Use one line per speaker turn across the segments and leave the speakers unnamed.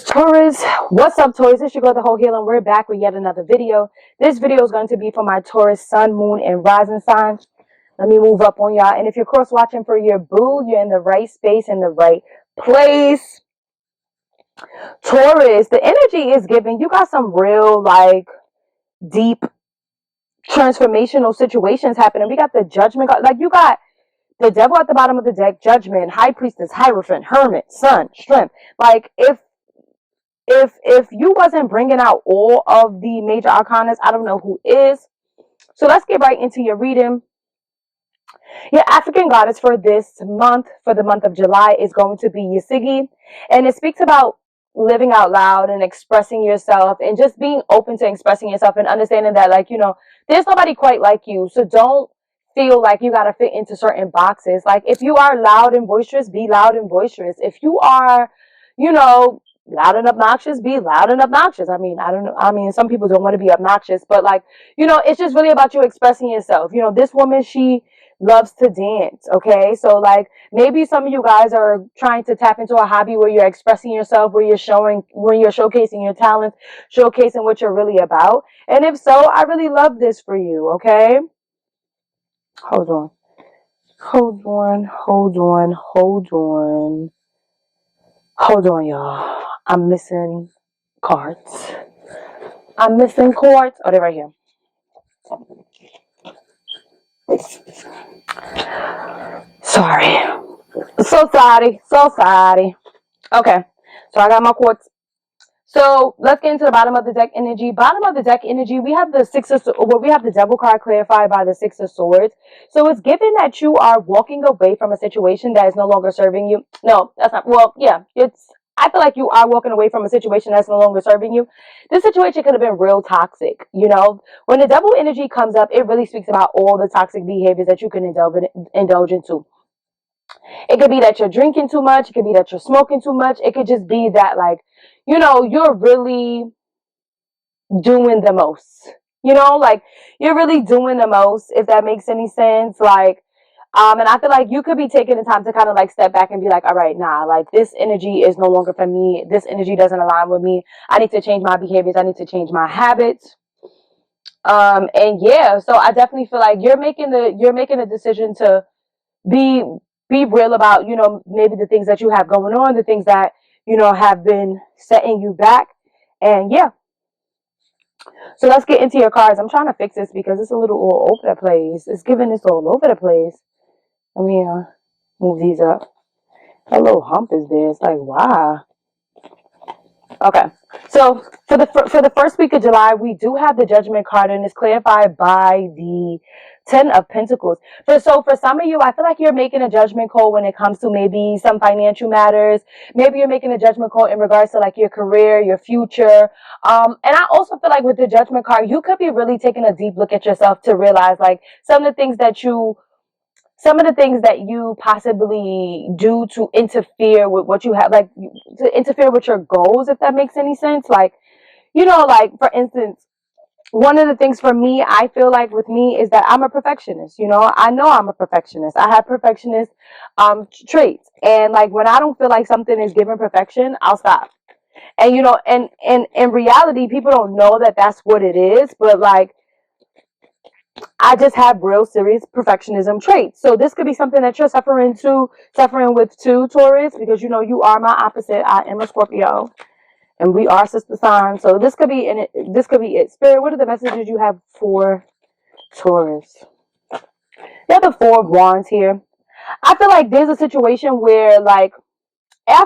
Taurus. What's up, Taurus? It's your girl, the Heaux Healer, and we're back with yet another video. This video is going to be for my Taurus Sun, Moon, and Rising signs. Let me move up on y'all. And if you're cross-watching for your boo, you're in the right space, in the right place. Taurus, the energy is giving. You got some real, deep transformational situations happening. We got the Judgment card. You got the Devil at the bottom of the deck, Judgment, High Priestess, Hierophant, Hermit, Sun, Strength. If you wasn't bringing out all of the major arcanas, I don't know who is. So let's get right into your reading. Your African goddess for this month, for the month of July, is going to be Yasigi. And it speaks about living out loud and expressing yourself and just being open to expressing yourself and understanding that, there's nobody quite like you. So don't feel like you got to fit into certain boxes. If you are loud and boisterous, be loud and boisterous. If you are, loud and obnoxious, be loud and obnoxious. I don't know. Some people don't want to be obnoxious, but it's just really about you expressing yourself. This woman, she loves to dance. Okay. So maybe some of you guys are trying to tap into a hobby where you're expressing yourself, where you're showcasing your talents, showcasing what you're really about. And if so, I really love this for you. Okay. Hold on, y'all. I'm missing cards. Oh, they're right here. Sorry. So sorry. Okay. So I got my quartz. So let's get into the bottom of the deck energy. Bottom of the deck energy, we have the we have the Devil card clarified by the Six of Swords. So it's given that you are walking away from a situation that is no longer serving you. No, that's not. Well, yeah, I feel like you are walking away from a situation that's no longer serving you. This situation could have been real toxic. When the Devil energy comes up, it really speaks about all the toxic behaviors that you can indulge into. It could be that you're drinking too much. It could be that you're smoking too much. It could just be that, you're really doing the most. You're really doing the most, if that makes any sense. And I feel like you could be taking the time to kind of step back and be like, all right, nah, this energy is no longer for me. This energy doesn't align with me. I need to change my behaviors. I need to change my habits. And yeah, so I definitely feel like you're making a decision to be real about, maybe the things that you have going on, the things that, have been setting you back. And yeah. So let's get into your cards. I'm trying to fix this because it's a little all over the place. It's giving this all over the place. Let me move these up. A little hump is there. It's wow. Okay. So for the first week of July, we do have the Judgment card, and it's clarified by the Ten of Pentacles. So for some of you, I feel like you're making a judgment call when it comes to maybe some financial matters. Maybe you're making a judgment call in regards to your career, your future. And I also feel like with the Judgment card, you could be really taking a deep look at yourself to realize some of the things that you possibly do to interfere with what you have, to interfere with your goals, if that makes any sense. For instance, one of the things for me, I feel like with me is that I'm a perfectionist. I know I'm a perfectionist. I have perfectionist traits. And when I don't feel like something is given perfection, I'll stop. And, and in reality, people don't know that that's what it is. But I just have real serious perfectionism traits. So this could be something that you're suffering with too, Taurus, because you are my opposite. I am a Scorpio, and we are sister signs. So this could be it. Spirit, what are the messages you have for Taurus? You have the Four of Wands here. I feel like there's a situation where I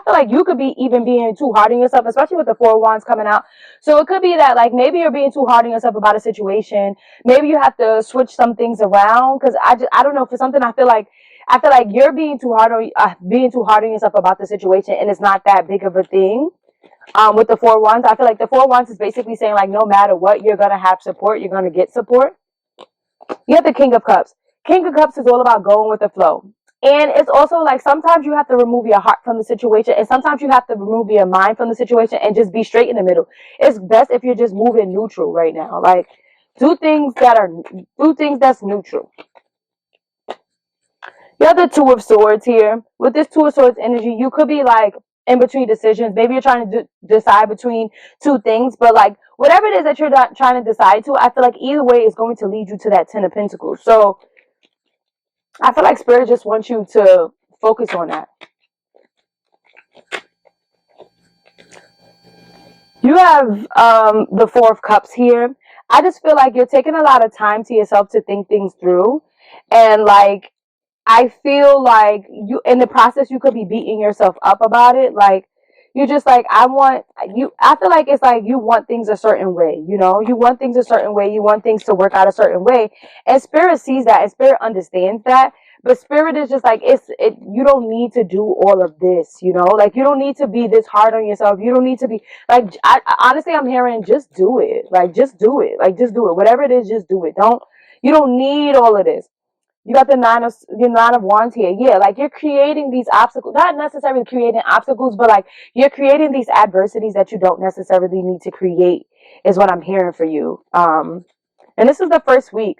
feel like you could be even being too hard on yourself, especially with the Four of Wands coming out. So it could be that maybe you're being too hard on yourself about a situation. Maybe you have to switch some things around, because I don't know, for something I feel like you're being too hard on yourself about the situation, and it's not that big of a thing. With the Four of Wands, I feel like the Four of Wands is basically saying no matter what, you're gonna have support. You're gonna get support. You have the King of Cups. King of Cups is all about going with the flow. And it's also sometimes you have to remove your heart from the situation, and sometimes you have to remove your mind from the situation and just be straight in the middle. It's best if you're just moving neutral right now. Do things that's neutral. You have the Two of Swords here. With this Two of Swords energy, you could be like in between decisions. Maybe you're trying to decide between two things, but like whatever it is that you're not trying to decide to, I feel like either way is going to lead you to that Ten of Pentacles. So I feel like Spirit just wants you to focus on that. You have the Four of Cups here. I just feel like you're taking a lot of time to yourself to think things through. And like, I feel like you, in the process, you could be beating yourself up about it. Like, you're just like, I feel like it's like you want things a certain way, you know? You want things a certain way. You want things to work out a certain way. And Spirit sees that and Spirit understands that. But Spirit is just like, you don't need to do all of this, you know? Like, you don't need to be this hard on yourself. You don't need to be, like, honestly, I'm hearing, just do it. Like, just do it. Like, just do it. Whatever it is, just do it. You don't need all of this. You got the Nine of Wands here. Yeah, like you're creating these obstacles, not necessarily creating obstacles, but like you're creating these adversities that you don't necessarily need to create, is what I'm hearing for you. And this is the first week.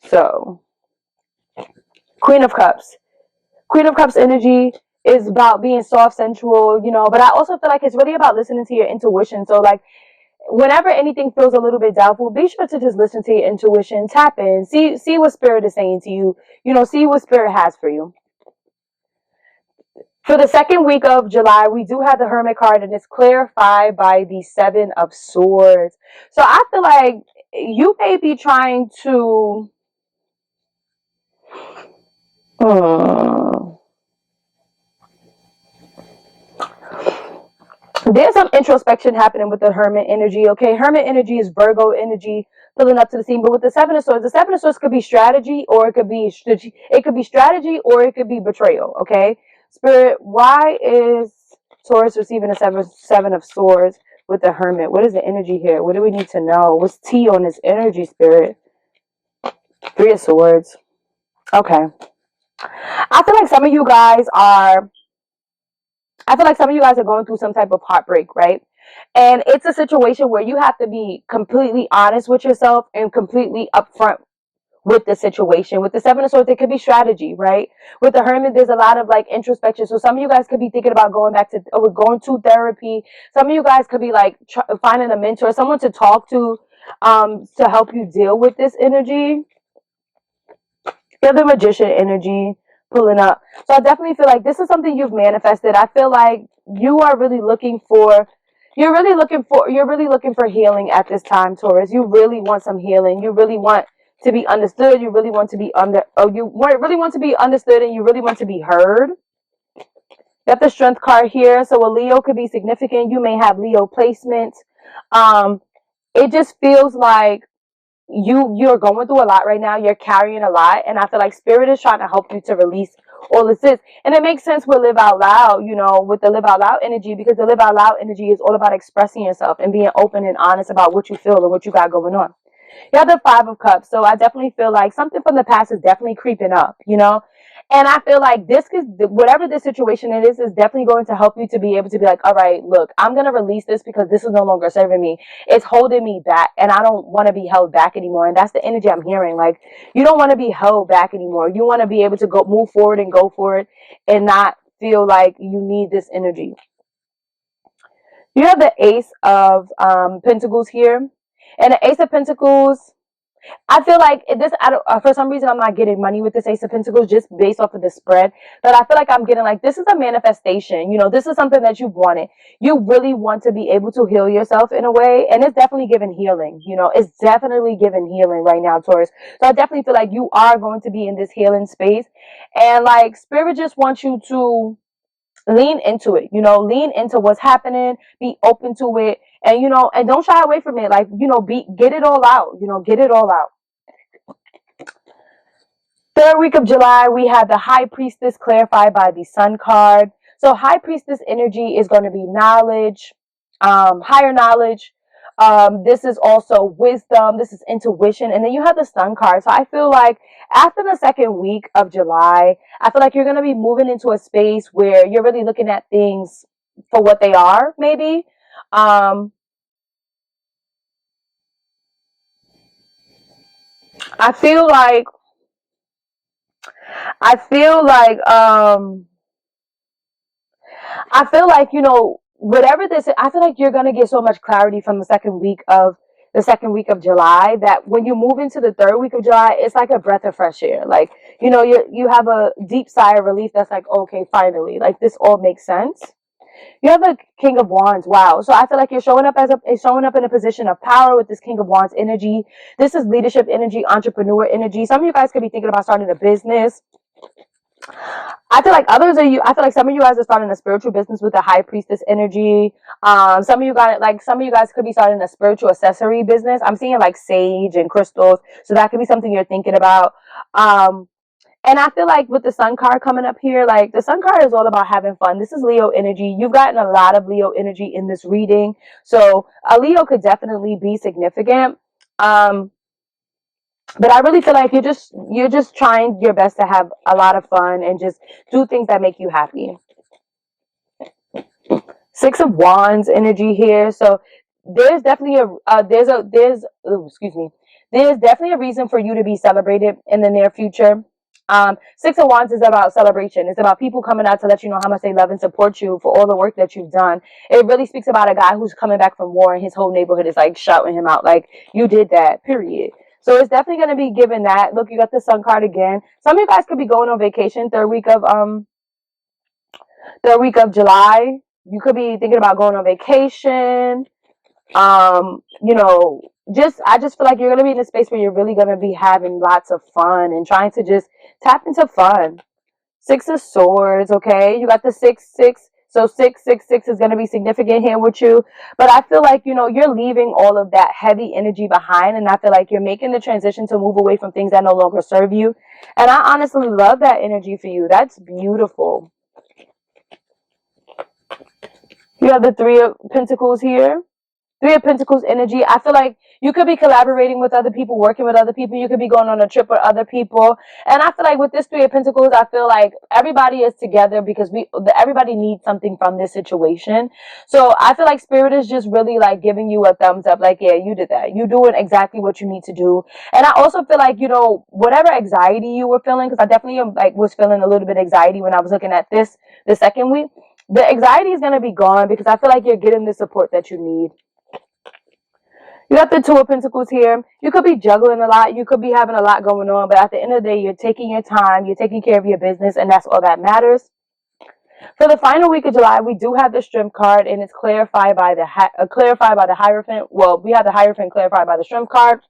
So, Queen of Cups. Queen of Cups energy is about being soft, sensual, you know, but I also feel like it's really about listening to your intuition. So like, whenever anything feels a little bit doubtful, be sure to just listen to your intuition, tap in, see what Spirit is saying to you, you know, see what Spirit has for you. For the second week of July, we do have the Hermit card, and it's clarified by the Seven of Swords. So I feel like you may be trying to there's some introspection happening with the Hermit energy, okay? Hermit energy is Virgo energy pulling up to the scene, but with the Seven of Swords, the Seven of Swords could be strategy, or it could be strategy, or it could be betrayal, okay? Spirit, why is Taurus receiving a seven of Swords with the Hermit? What is the energy here? What do we need to know? What's T on this energy, Spirit? Three of Swords. Okay. I feel like some of you guys are going through some type of heartbreak, right? And it's a situation where you have to be completely honest with yourself and completely upfront with the situation. With the Seven of Swords, it could be strategy, right? With the Hermit, there's a lot of like introspection. So some of you guys could be thinking about going to therapy. Some of you guys could be like finding a mentor, someone to talk to help you deal with this energy. You have the Magician energy pulling up. So I definitely feel like this is something you've manifested. I feel like you are really looking for healing at this time, Taurus. You really want some healing. You really want to be understood. You really want to be really want to be understood, and you really want to be heard. You have the Strength card here. So a Leo could be significant. You may have Leo placement. It just feels like you're going through a lot right now. You're carrying a lot, and I feel like Spirit is trying to help you to release all of this. And it makes sense with Live Out Loud, you know, with the Live Out Loud energy, because the Live Out Loud energy is all about expressing yourself and being open and honest about what you feel and what you got going on. You have the Five of Cups, so I definitely feel like something from the past is definitely creeping up, you know. And I feel like whatever this situation it is definitely going to help you to be able to be like, all right, look, I'm going to release this because this is no longer serving me. It's holding me back, and I don't want to be held back anymore. And that's the energy I'm hearing. Like, you don't want to be held back anymore. You want to be able to move forward and go for it and not feel like you need this energy. You have the Ace of Pentacles here. And the Ace of Pentacles, I feel like for some reason, I'm not getting money with this Ace of Pentacles just based off of the spread. But I feel like I'm getting like, this is a manifestation. You know, this is something that you've wanted. You really want to be able to heal yourself in a way. And it's definitely giving healing. You know, it's definitely giving healing right now, Taurus. So I definitely feel like you are going to be in this healing space. And like, Spirit just wants you to lean into it, you know, lean into what's happening, be open to it, and, you know, and don't shy away from it. Like, you know, get it all out, you know, get it all out. Third week of July, we have the High Priestess clarified by the Sun card. So High Priestess energy is going to be knowledge, higher knowledge. This is also wisdom. This is intuition. And then you have the Sun card. So I feel like after the second week of July, I feel like you're going to be moving into a space where you're really looking at things for what they are, maybe. I feel like I feel like, you know, whatever this is, I feel like you're gonna get so much clarity from the second week of July, that when you move into the third week of July, it's like a breath of fresh air. Like, you know, you have a deep sigh of relief that's like, okay, finally, like this all makes sense. You have the King of Wands. Wow. So I feel like you're showing up in a position of power with this King of Wands energy. This is leadership energy, entrepreneur energy. Some of you guys could be thinking about starting a business. I feel like some of you guys are starting a spiritual business with a high priestess energy. Some of you guys could be starting a spiritual accessory business. I'm seeing like sage and crystals. So that could be something you're thinking about. And I feel like with the Sun card coming up here, like the Sun card is all about having fun. This is Leo energy. You've gotten a lot of Leo energy in this reading. So a Leo could definitely be significant. But I really feel like you're just trying your best to have a lot of fun and just do things that make you happy. Six of Wands energy here. So there's definitely there's definitely a reason for you to be celebrated in the near future. Six of Wands is about celebration. It's about people coming out to let you know how much they love and support you for all the work that you've done. It really speaks about a guy who's coming back from war and his whole neighborhood is like shouting him out like, you did that, period. So it's definitely going to be given that. Look, you got the Sun card again. Some of you guys could be going on vacation third week of July. You could be thinking about going on vacation. You know, I just feel like you're going to be in a space where you're really going to be having lots of fun and trying to just tap into fun. Six of Swords, okay? You got the 6-6. So 666 is going to be significant here with you. But I feel like, you know, you're leaving all of that heavy energy behind. And I feel like you're making the transition to move away from things that no longer serve you. And I honestly love that energy for you. That's beautiful. You have the Three of Pentacles here. Three of Pentacles energy. I feel like you could be collaborating with other people, working with other people. You could be going on a trip with other people. And I feel like with this Three of Pentacles, I feel like everybody is together because everybody needs something from this situation. So I feel like Spirit is just really like giving you a thumbs up. Like, yeah, you did that. You're doing exactly what you need to do. And I also feel like, you know, whatever anxiety you were feeling, because I definitely was feeling a little bit of anxiety when I was looking at this the second week. The anxiety is going to be gone because I feel like you're getting the support that you need. You got the Two of Pentacles here. You could be juggling a lot. You could be having a lot going on. But at the end of the day, you're taking your time. You're taking care of your business. And that's all that matters. For the final week of July, we do have the Strength card. And it's clarified by the Hierophant. Well, we have the Hierophant clarified by the Strength card.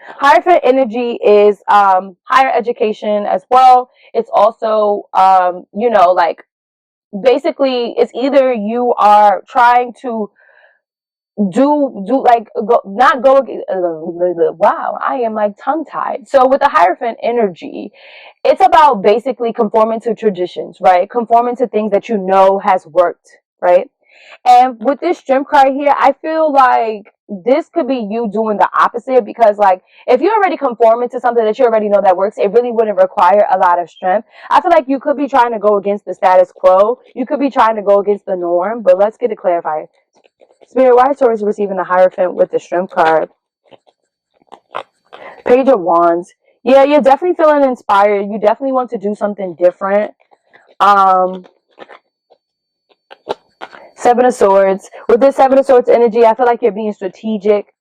Hierophant energy is higher education as well. It's also, you know, like basically it's either you are trying to wow, I am like tongue tied. So with the Hierophant energy, it's about basically conforming to traditions, right? Conforming to things that you know has worked, right? And with this Strength card here, I feel like this could be you doing the opposite, because like if you're already conforming to something that you already know that works, it really wouldn't require a lot of strength. I feel like you could be trying to go against the status quo. You could be trying to go against the norm, but let's get it clarified. Spirit, why is Taurus receiving the Hierophant with the Strength card? Page of Wands. Yeah, you're definitely feeling inspired. You definitely want to do something different. Seven of Swords. With this Seven of Swords energy, I feel like you're being strategic.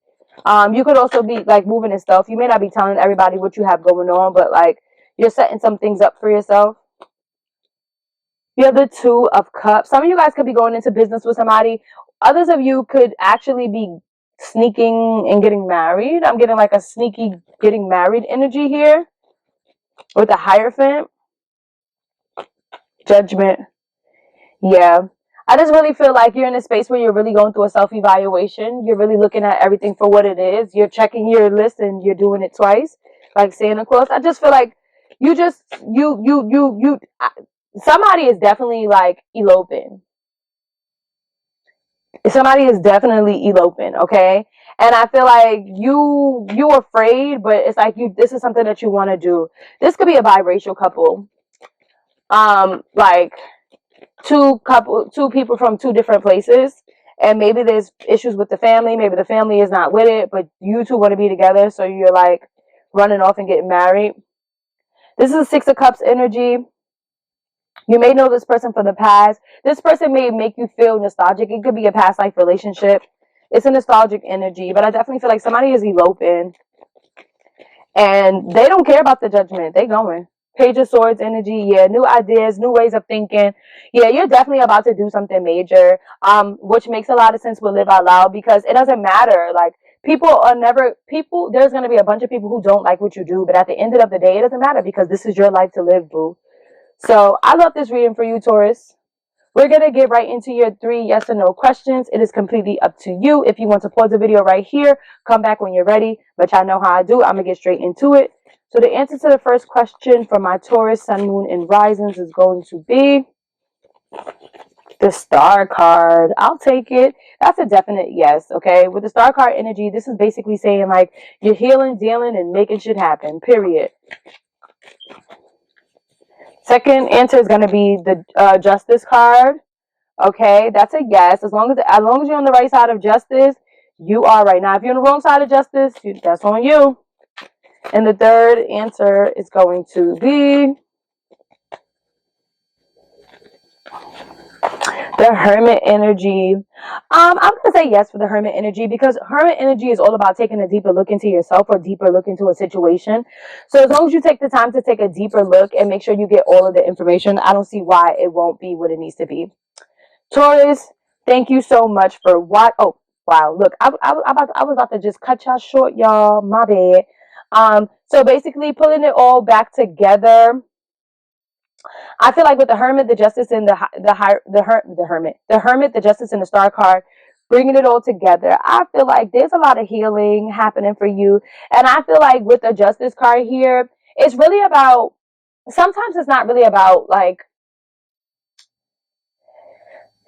You could also be like moving in stealth. You may not be telling everybody what you have going on, but like you're setting some things up for yourself. You have the Two of Cups. Some of you guys could be going into business with somebody. Others of you could actually be sneaking and getting married. I'm getting like a sneaky getting married energy here with the Hierophant. Judgment. Yeah. I just really feel like you're in a space where you're really going through a self-evaluation. You're really looking at everything for what it is. You're checking your list and you're doing it twice, like Santa Claus. I just feel like somebody is definitely like eloping. Somebody is definitely eloping, okay? And I feel like you're afraid, but it's like this is something that you want to do. This could be a biracial couple. Like two people from two different places, and maybe there's issues with the family. Maybe the family is not with it, but you two want to be together, so you're like running off and getting married. This is a Six of Cups energy. You may know this person from the past. This person may make you feel nostalgic. It could be a past life relationship. It's a nostalgic energy, but I definitely feel like somebody is eloping. And they don't care about the judgment. They going. Page of Swords energy. Yeah, new ideas, new ways of thinking. Yeah, you're definitely about to do something major. Which makes a lot of sense with Live Out Loud, because it doesn't matter. Like, there's going to be a bunch of people who don't like what you do, but at the end of the day, it doesn't matter because this is your life to live, boo. So I love this reading for you, Taurus. We're going to get right into your 3 yes or no questions. It is completely up to you. If you want to pause the video right here, come back when you're ready. But y'all know how I do. I'm going to get straight into it. So the answer to the first question for my Taurus, Sun, Moon, and Risings is going to be the Star card. I'll take it. That's a definite yes, okay? With the Star card energy, this is basically saying, like, you're healing, dealing, and making shit happen, period. Second answer is going to be the Justice card. Okay, that's a yes. As long as you're on the right side of justice, you are right. Now, if you're on the wrong side of justice, that's on you. And the third answer is going to be the Hermit energy. I'm going to say yes for the Hermit energy, because Hermit energy is all about taking a deeper look into yourself or deeper look into a situation. So as long as you take the time to take a deeper look and make sure you get all of the information, I don't see why it won't be what it needs to be. Taurus, thank you so much for what. Oh, wow. Look, I was about to just cut y'all short, y'all. My bad. So basically pulling it all back together. I feel like with the Hermit, the Justice, and the Hermit, the Justice, and the Star card, bringing it all together, I feel like there's a lot of healing happening for you. And I feel like with the Justice card here, it's really about, sometimes it's not really about, like,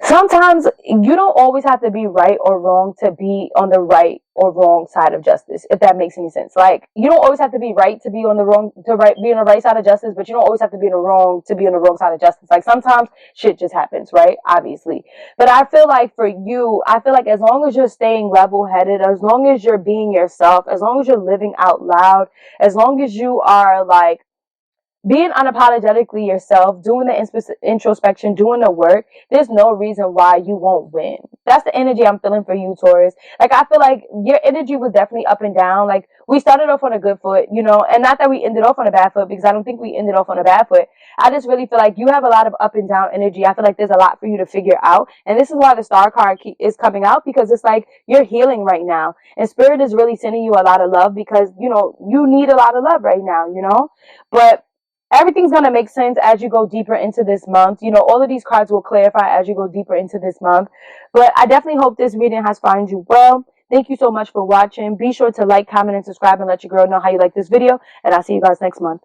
sometimes you don't always have to be right or wrong to be on the right or wrong side of justice, if that makes any sense. Like, you don't always have to be right to be on the wrong, be on the right side of justice, but you don't always have to be on the wrong to be on the wrong side of justice. Like, sometimes shit just happens, right? Obviously. But I feel like for you, I feel like as long as you're staying level-headed, as long as you're being yourself, as long as you're living out loud, as long as you are, like, being unapologetically yourself, doing the introspection, doing the work, there's no reason why you won't win. That's the energy I'm feeling for you, Taurus. Like, I feel like your energy was definitely up and down. Like, we started off on a good foot, you know, and not that we ended off on a bad foot, because I don't think we ended off on a bad foot. I just really feel like you have a lot of up and down energy. I feel like there's a lot for you to figure out. And this is why the Star card is coming out, because it's like you're healing right now. And Spirit is really sending you a lot of love, because, you know, you need a lot of love right now, you know. But everything's going to make sense as you go deeper into this month. You know, all of these cards will clarify as you go deeper into this month. But I definitely hope this reading has found you well. Thank you so much for watching. Be sure to like, comment, and subscribe, and let your girl know how you like this video. And I'll see you guys next month.